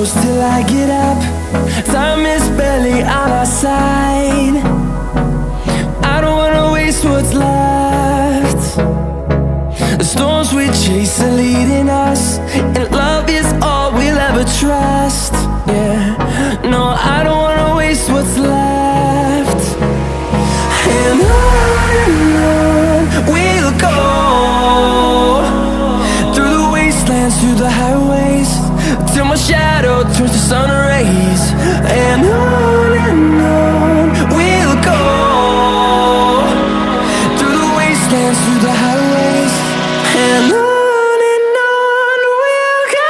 close till I get up. Time is barely on our side. I don't wanna waste what's left. The storms we chase are leading us, and love is all we'll ever trust. Yeah, no, I don't wanna waste what's left. And on we'll go, through the wastelands, through the highways, till my shadow turns to sun rays. And on we'll go, through the wastelands, through the highways, and on we'll go.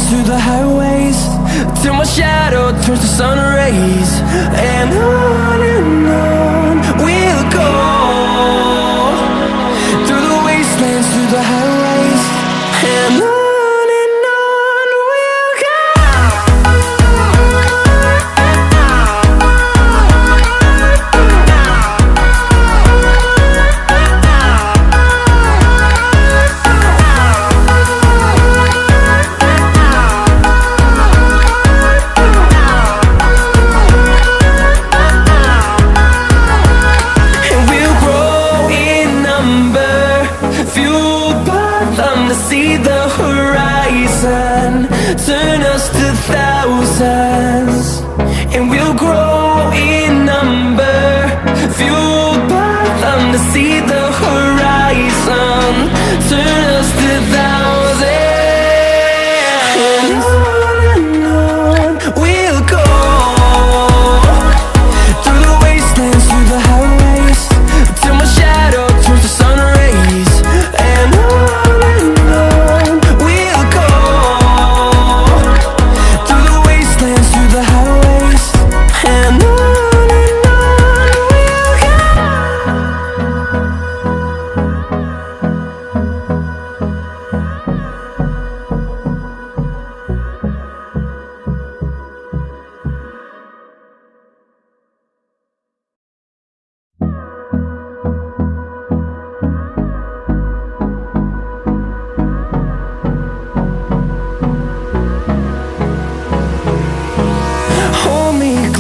Through the highways, till my shadow turns to sun rays. And on we'll go, through the wastelands, through the highways, and on we'll go. See the horizon, turn us to thousands, and we'll grow in number, fueled by them. To see the horizon, turn us to thousands, and on we'll go, through the wastelands, through the highways, till my shadow turns to sun rays. And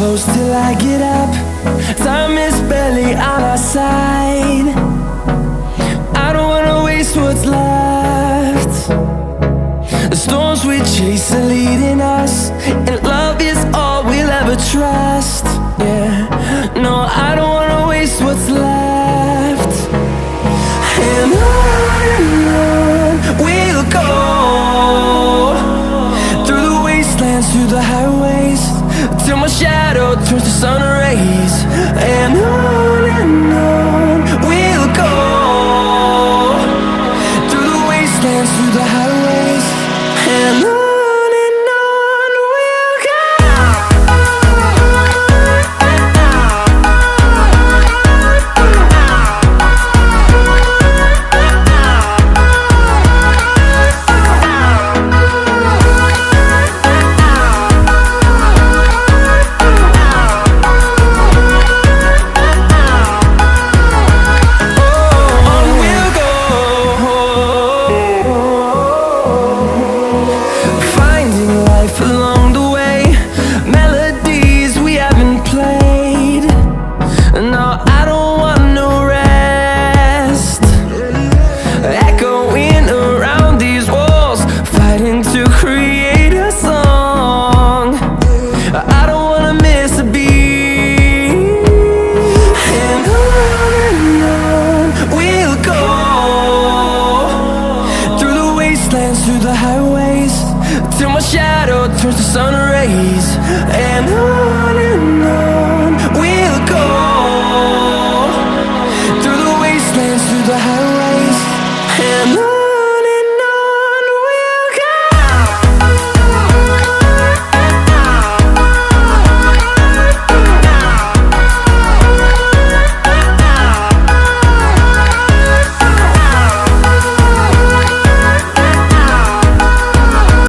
close till I get up. Time is barely on our side.